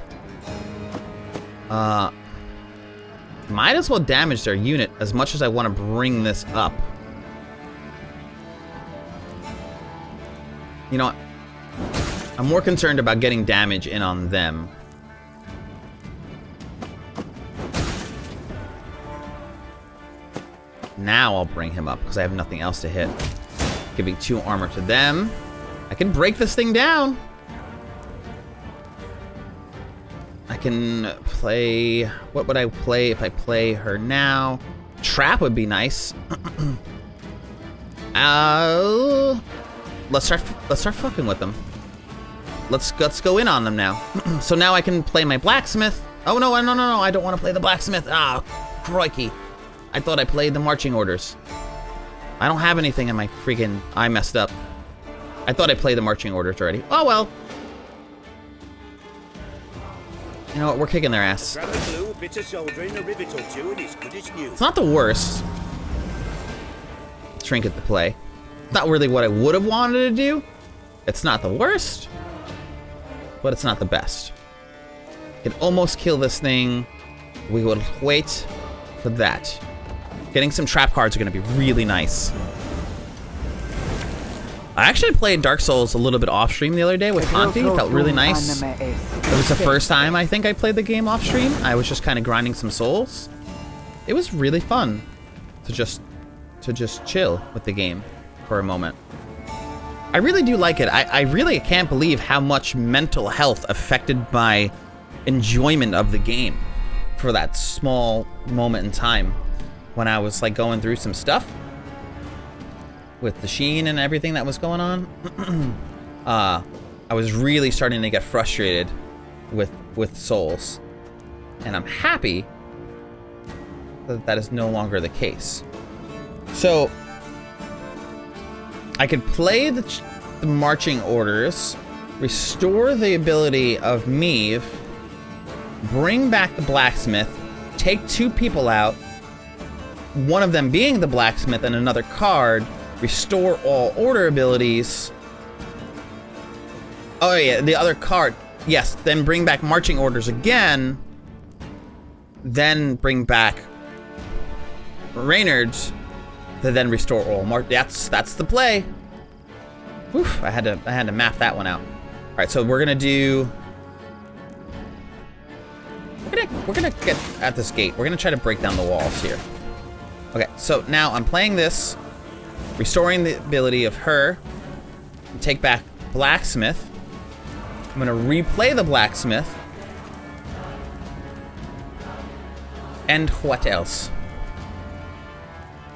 Might as well damage their unit as much as I want to bring this up. You know what? I'm more concerned about getting damage in on them. Now I'll bring him up because I have nothing else to hit. Giving 2 armor to them. I can break this thing down. I can play... What would I play if I play her now? Trap would be nice. Let's start fucking with them. let's go in on them now. So now I can play my blacksmith. Oh no, I don't want to play the blacksmith. Ah, crikey. I thought I played the marching orders. I don't have anything in my freaking... I messed up. I thought I played the marching orders already. Oh well. You know what? We're kicking their ass. It's not the worst trinket to play. It's not really what I would have wanted to do. It's not the worst, but it's not the best. Can almost kill this thing. We will wait for that. Getting some trap cards are going to be really nice. I actually played Dark Souls a little bit off stream the other day with Auntie. It felt really nice. It was the first time I think I played the game off stream. I was just kind of grinding some souls. It was really fun to just chill with the game for a moment. I really do like it. I really can't believe how much mental health affected my enjoyment of the game for that small moment in time when I was like going through some stuff with the sheen and everything that was going on. I was really starting to get frustrated with souls, and I'm happy that that is no longer the case. So I could play the marching orders, restore the ability of Meve, bring back the blacksmith, take 2 people out, one of them being the blacksmith and another card, restore all order abilities. Oh yeah, the other card. Yes, then bring back marching orders again. Then bring back Reynard's. To then restore all that's the play. Oof, I had to map that one out. All right, so we're gonna do. We're gonna get at this gate. We're gonna try to break down the walls here. Okay, so now I'm playing this, restoring the ability of her. Take back blacksmith. I'm gonna replay the blacksmith. And what else?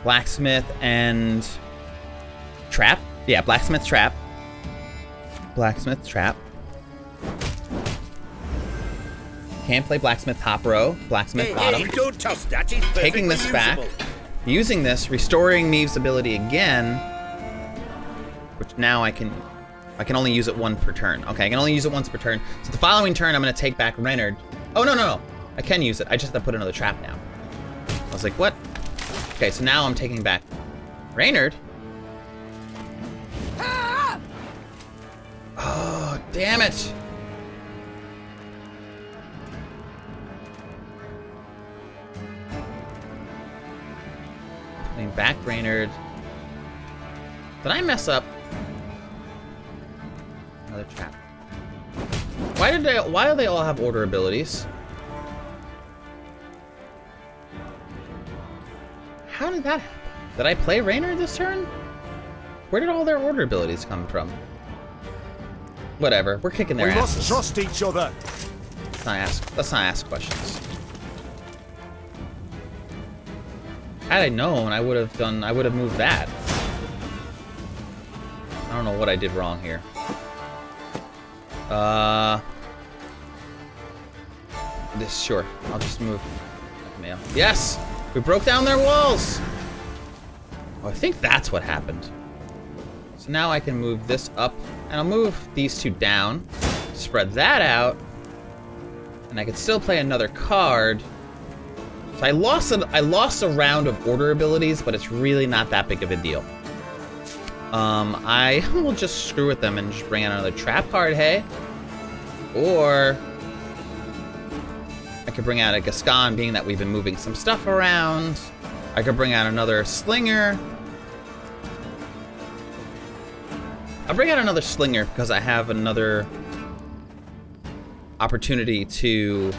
Blacksmith and trap. Yeah, blacksmith trap. Blacksmith trap. Can't play blacksmith top row. Blacksmith bottom. Don't toss that. It's taking this back. Using this, restoring Meve's ability again. Which now I can only use it 1 per turn. Okay, I can only use it once per turn. So the following turn, I'm gonna take back Reynard. Oh no. I can use it. I just have to put another trap now. I was like, what? Okay, so now I'm taking back Reynard. Oh, damn it. Putting back Reynard. Did I mess up? Another trap. Why do they all have order abilities? How did that happen? Did I play Reynard this turn? Where did all their order abilities come from? Whatever, we're kicking their asses. We must trust each other. Let's not ask questions. Had I known, I would have moved that. I don't know what I did wrong here. Sure, I'll just move. Mail. Yes! We broke down their walls! Oh, I think that's what happened. So now I can move this up, and I'll move these 2 down, spread that out, and I can still play another card. So I lost a round of order abilities, but it's really not that big of a deal. I will just screw with them and just bring out another trap card, hey? Or I could bring out a Gascon, being that we've been moving some stuff around. I could bring out another Slinger. I'll bring out another Slinger because I have another opportunity to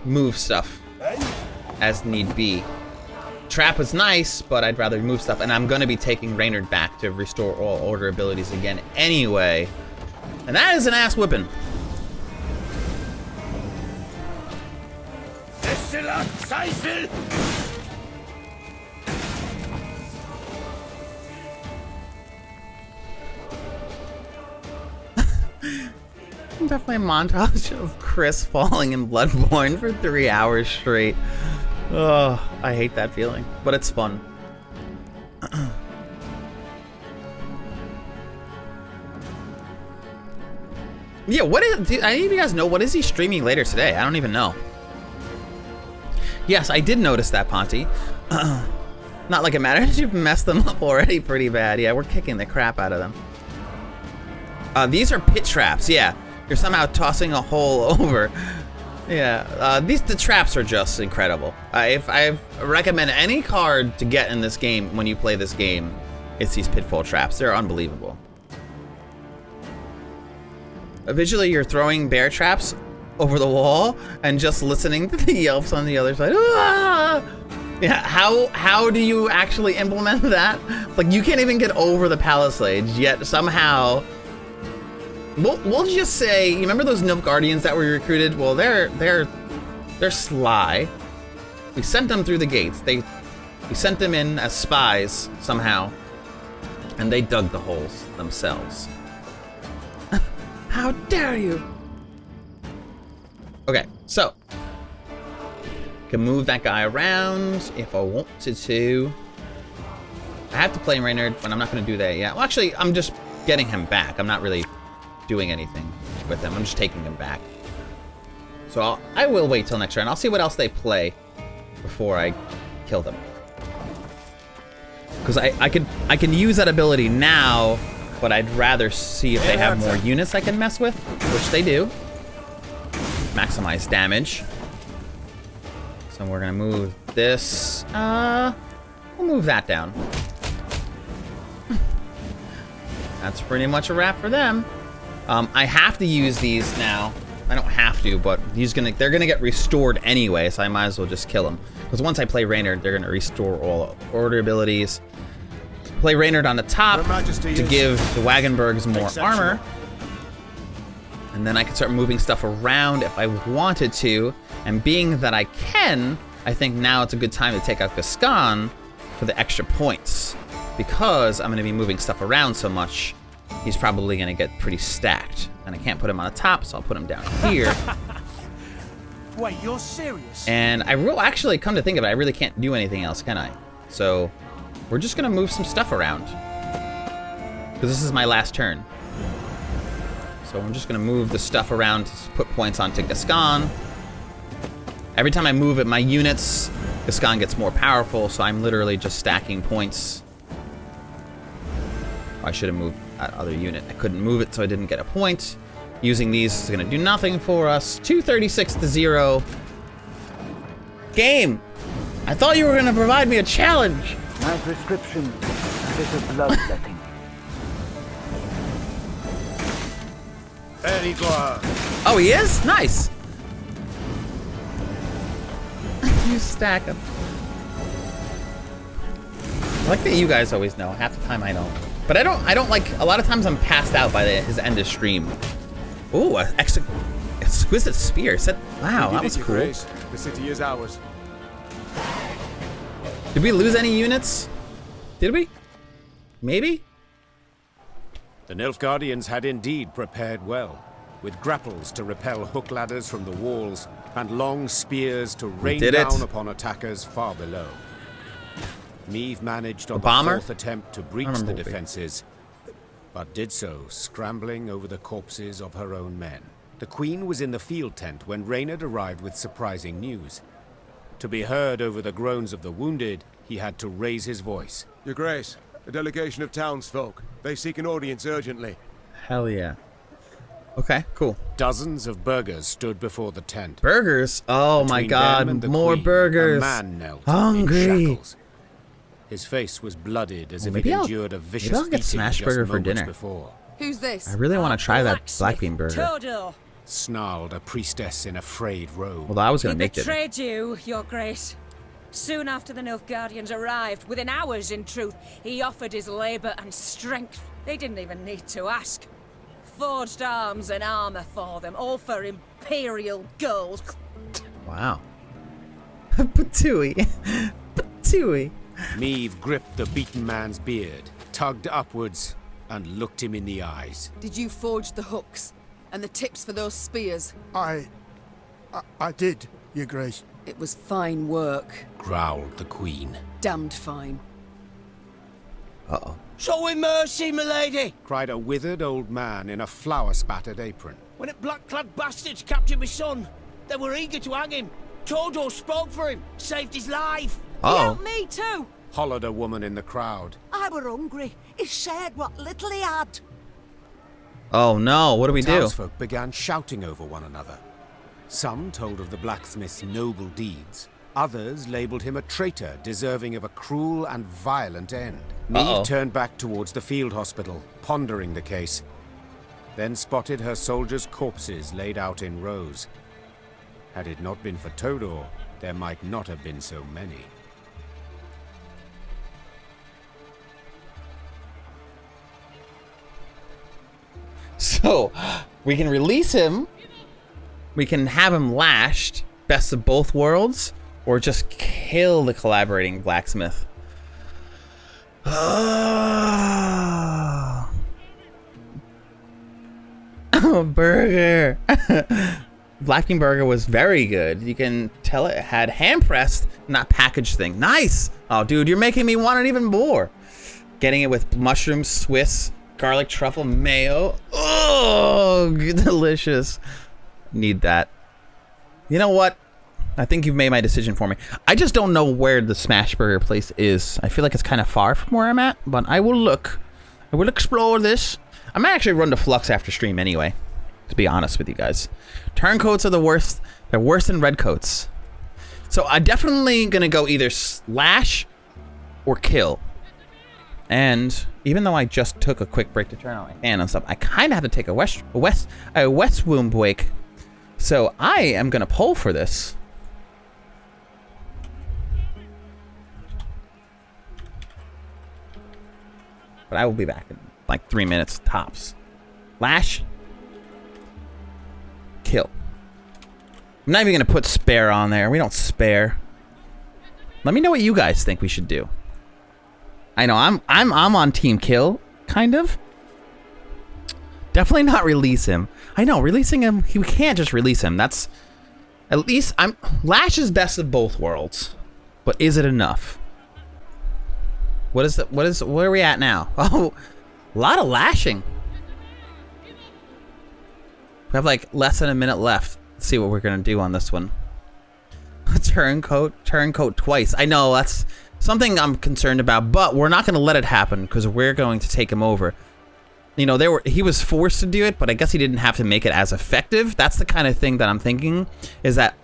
move stuff as need be. Trap was nice, but I'd rather move stuff, and I'm going to be taking Reynard back to restore all order abilities again anyway. And that is an ass whipping. to play a montage of Chris falling in Bloodborne for 3 hours straight. Oh, I hate that feeling, but it's fun. Yeah, do any of you guys know what is he streaming later today? I don't even know. Yes, I did notice that, Ponty. Not like it matters. You've messed them up already pretty bad. Yeah, we're kicking the crap out of them. These are pit traps. Yeah, you're somehow tossing a hole over. Yeah, the traps are just incredible. If I recommend any card to get in this game when you play this game, it's these pitfall traps. They're unbelievable. Visually, you're throwing bear traps over the wall and just listening to the yelps on the other side. Ah! Yeah, how do you actually implement that? Like, you can't even get over the palisades, yet somehow... We'll just say, you remember those Nilfgaardians that were recruited? Well, they're sly. We sent them through the gates. We sent them in as spies somehow, and they dug the holes themselves. How dare you? Okay, so can move that guy around if I wanted to. I have to play Reynard, but I'm not going to do that yet. Well, actually, I'm just getting him back. I'm not really doing anything with him. I'm just taking him back. So I will wait till next round. I'll see what else they play before I kill them. Because I can use that ability now, but I'd rather see if they have more units I can mess with, which they do. Maximize damage. So we're gonna move this. We'll move that down. That's pretty much a wrap for them. I have to use these now. I don't have to, but they're gonna get restored anyway, so I might as well just kill them. Because once I play Reynard, they're gonna restore all order abilities. Play Reynard on the top to give the Wagenbergs more armor. And then I can start moving stuff around if I wanted to. And being that I can, I think now it's a good time to take out Gascon for the extra points. Because I'm going to be moving stuff around so much, he's probably going to get pretty stacked. And I can't put him on the top, so I'll put him down here. Wait, you're serious? And I will actually, come to think of it, I really can't do anything else, can I? So we're just going to move some stuff around. Because this is my last turn. So I'm just going to move the stuff around to put points onto Gascon. Every time I move it, my units, Gascon gets more powerful, so I'm literally just stacking points. Oh, I should have moved that other unit. I couldn't move it, so I didn't get a point. Using these is going to do nothing for us. 236-0. Game! I thought you were going to provide me a challenge! My prescription is a bloodletting. Oh, he is? Nice. You stack him. I like that you guys always know. Half the time I don't. But I don't like, a lot of times I'm passed out by his end of stream. Ooh, exquisite spear. Wow, that was cool. The city is ours. Did we lose any units? Did we? Maybe? The Nilfgaardians had indeed prepared well, with grapples to repel hook ladders from the walls and long spears to rain down upon attackers far below. Meve managed on the fourth attempt to breach the defenses, but did so scrambling over the corpses of her own men. The Queen was in the field tent when Reynard arrived with surprising news. To be heard over the groans of the wounded, he had to raise his voice. Your Grace, a delegation of townsfolk. They seek an audience urgently. Hell yeah. Okay, cool. Dozens of burghers stood before the tent. Burgers? Oh my god, more Queen, burgers. A man knelt Hungry. in shackles. His face was blooded as if he'd endured a vicious beating get smash burger for dinner. Before. Who's this? I really want to try that black bean burger. Snarled a priestess in a frayed robe. Well, I was going to make dinner. He betrayed you, Your Grace. Soon after the Nilfgaardians arrived, within hours in truth, he offered his labor and strength. They didn't even need to ask. Forged arms and armor for them, all for imperial gold. Wow. Patooey. Patooey. Meve gripped the beaten man's beard, tugged upwards, and looked him in the eyes. Did you forge the hooks? And the tips for those spears. I did, Your Grace. It was fine work. Growled the Queen. Damned fine. Uh-oh. Show him mercy, milady! Cried a withered old man in a flour-spattered apron. When the black-clad bastards captured my son, they were eager to hang him. Todor spoke for him, saved his life. Uh-oh. He helped me too. Hollered a woman in the crowd. I were hungry. He shared what little he had. Oh no, what do we do? Townsfolk began shouting over one another. Some told of the blacksmith's noble deeds. Others labelled him a traitor, deserving of a cruel and violent end. Meve turned back towards the field hospital, pondering the case. Then spotted her soldiers' corpses laid out in rows. Had it not been for Todor, there might not have been so many. So, we can release him. We can have him lashed. Best of both worlds. Or just kill the collaborating blacksmith. Oh, burger. Black Bean Burger was very good. You can tell it had hand pressed, not packaged thing. Nice. Oh, dude, you're making me want it even more. Getting it with mushroom, Swiss, garlic, truffle, mayo. Oh, delicious. Need that. You know what? I think you've made my decision for me. I just don't know where the Smash Burger place is. I feel like it's kind of far from where I'm at, but I will look. I will explore this. I might actually run to Flux after stream anyway, to be honest with you guys. Turncoats are the worst. They're worse than redcoats. So I'm definitely going to go either slash or kill. And even though I just took a quick break to turn on my fan and stuff, I kind of have to take a west womb break. So I am going to pull for this. But I will be back in like 3 minutes tops. Lash. Kill. I'm not even gonna put spare on there. We don't spare. Let me know what you guys think we should do. I know I'm on team kill, kind of. Definitely not release him. I know, releasing him, we can't just release him. That's at least Lash is best of both worlds. But is it enough? Where are we at now? Oh, a lot of lashing. We have like less than a minute left. Let's see what we're gonna do on this one. Turncoat twice. I know that's something I'm concerned about, but we're not gonna let it happen because we're going to take him over. You know, he was forced to do it, but I guess he didn't have to make it as effective. That's the kind of thing that I'm thinking, is that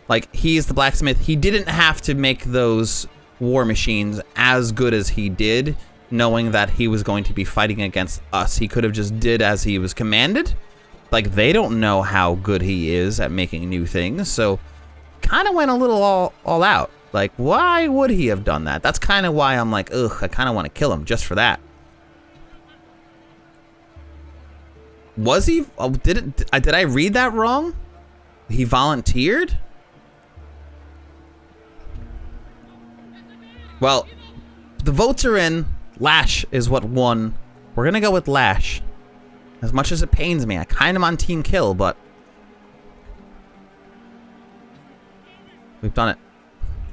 like he is the blacksmith. He didn't have to make those war machines as good as he did, knowing that he was going to be fighting against us. He could have just did as he was commanded. Like, they don't know how good he is at making new things, so kind of went a little all out. Like, why would he have done that? That's kind of why I'm like, ugh, I kind of want to kill him just for that. Was he? Oh, did I read that wrong? He volunteered? Well, the votes are in. Lash is what won. We're gonna go with Lash. As much as it pains me, I kind of on team kill, but we've done it.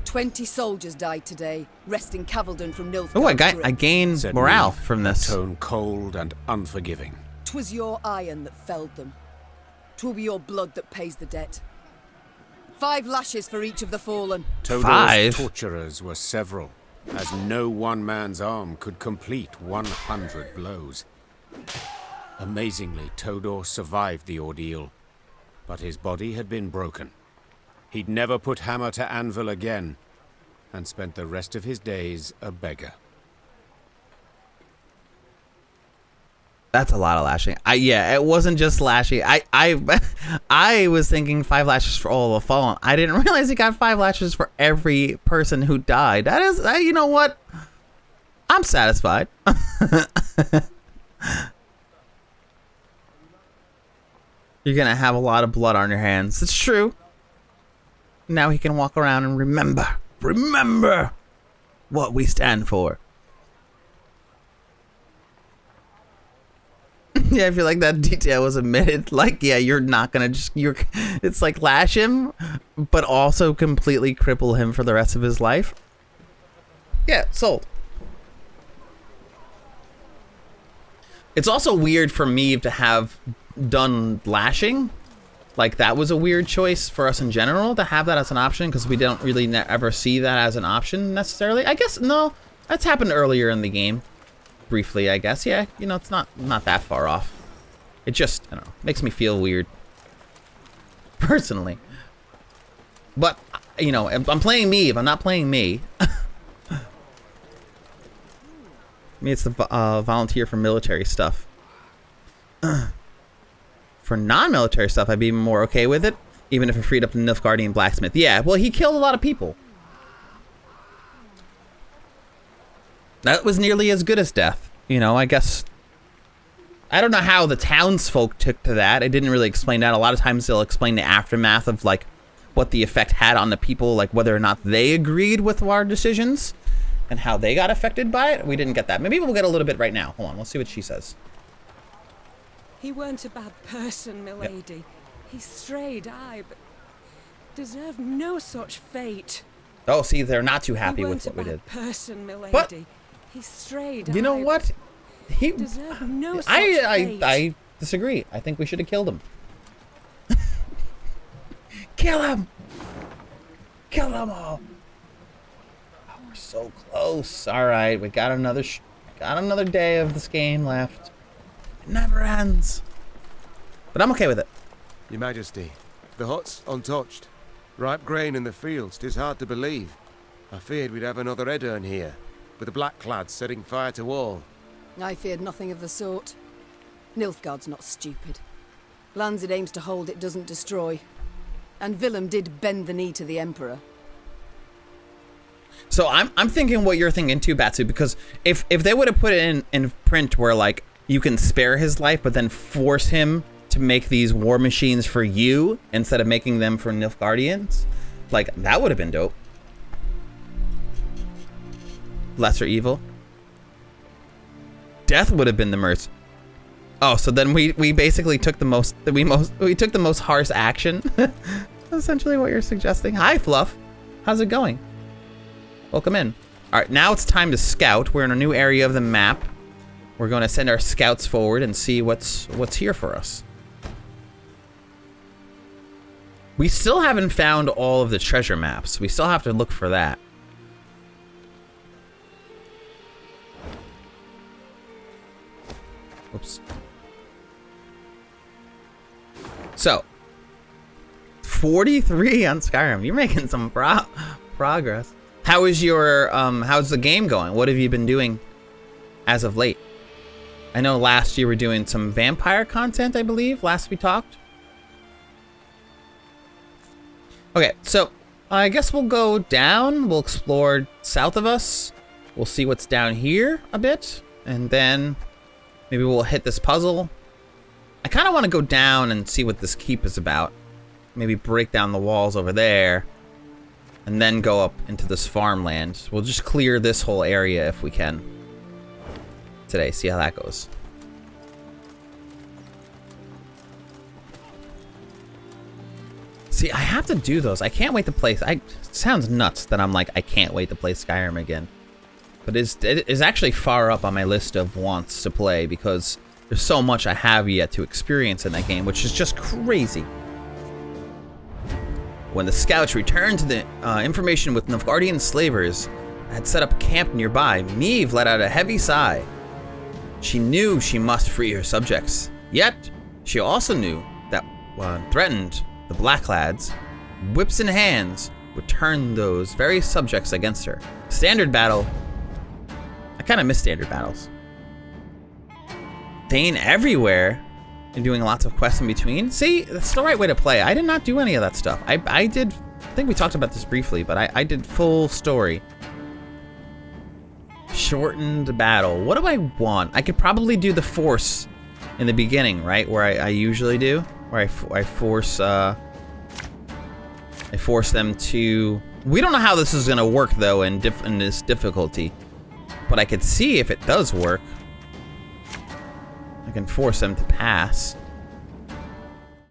20 soldiers died today, wresting Kaveldun from Nilfgaard's Oh, I grip. gained Said morale Meve, from this. Tone cold and unforgiving. 'Twas your iron that felled them. 'Twill be your blood that pays the debt. 5 lashes for each of the fallen. Todor's 5? torturers were several, as no one man's arm could complete 100 blows. Amazingly, Todor survived the ordeal, but his body had been broken. He'd never put hammer to anvil again, and spent the rest of his days a beggar. That's a lot of lashing. Yeah, it wasn't just lashing. I was thinking 5 lashes for all the fallen. I didn't realize he got 5 lashes for every person who died. That is, you know what? I'm satisfied. You're gonna have a lot of blood on your hands. It's true. Now he can walk around and remember what we stand for. Yeah, I feel like that detail was omitted. Like, yeah, you're not gonna it's like lash him, but also completely cripple him for the rest of his life. Yeah, sold. It's also weird for Meve to have done lashing. Like, that was a weird choice for us in general to have that as an option, because we don't really ever see that as an option necessarily. I guess, no, that's happened earlier in the game. Briefly, I guess. Yeah, you know, it's not that far off. It just, I don't know, makes me feel weird. Personally. But, you know, I'm playing Meve, I'm not playing me. I mean, it's the volunteer for military stuff. For non-military stuff, I'd be more okay with it, even if it freed up the Nilfgaardian blacksmith. Yeah, well, he killed a lot of people. That was nearly as good as death. You know, I guess... I don't know how the townsfolk took to that. It didn't really explain that. A lot of times they'll explain the aftermath of, like, what the effect had on the people, like whether or not they agreed with our decisions and how they got affected by it. We didn't get that. Maybe we'll get a little bit right now. Hold on, let's see what she says. He weren't a bad person, milady. Yep. He strayed, aye, but deserved no such fate. Oh, see, they're not too happy with what we did. Person, milady. But he strayed. You know what? He deserved no such fate. I disagree. I think we should have killed him. Kill him! Kill them all! Oh, we're so close. All right, we got another day of this game left. It never ends. But I'm okay with it. Your Majesty, the hut's untouched. Ripe grain in the fields, 'tis hard to believe. I feared we'd have another Edirn here, with the Blackclads setting fire to all. I feared nothing of the sort. Nilfgaard's not stupid. Lands it aims to hold, it doesn't destroy. And Willem did bend the knee to the Emperor. So I'm thinking what you're thinking too, Batsu, because if they would have put it in print where, like, you can spare his life, but then force him to make these war machines for you instead of making them for Nilfgaardians, like, that would have been dope. Lesser evil. Death would have been the mercy. Oh, so then we basically took the most harsh action. Essentially what you're suggesting. Hi, Fluff. How's it going? Welcome in. All right, now it's time to scout. We're in a new area of the map. We're going to send our scouts forward and see what's here for us. We still haven't found all of the treasure maps. We still have to look for that. Oops. So, 43 on Skyrim. You're making some progress. How is your how's the game going? What have you been doing as of late? I know last year we were doing some vampire content, I believe, last we talked. Okay, so I guess we'll go down. We'll explore south of us. We'll see what's down here a bit, and then maybe we'll hit this puzzle. I kind of want to go down and see what this keep is about. Maybe break down the walls over there, and then go up into this farmland. We'll just clear this whole area if we can today. See how that goes. See, I have to do those. I can't wait to play. It sounds nuts that I'm like, I can't wait to play Skyrim again. But it is actually far up on my list of wants to play because there's so much I have yet to experience in that game, which is just crazy. When the scouts returned to the information with Nilfgaardian slavers had set up camp nearby, Meve let out a heavy sigh. She knew she must free her subjects. Yet, she also knew that threatened the Blackclads, whips in hands, would turn those very subjects against her. Standard battle. I kind of miss standard battles. Thane everywhere and doing lots of quests in between. See, that's the right way to play. I did not do any of that stuff. I think we talked about this briefly, but I did full story. Shortened battle. What do I want? I could probably do the force in the beginning, right? Where I usually do. Where I force them to... We don't know how this is going to work, though, in this difficulty. But I could see if it does work. I can force him to pass.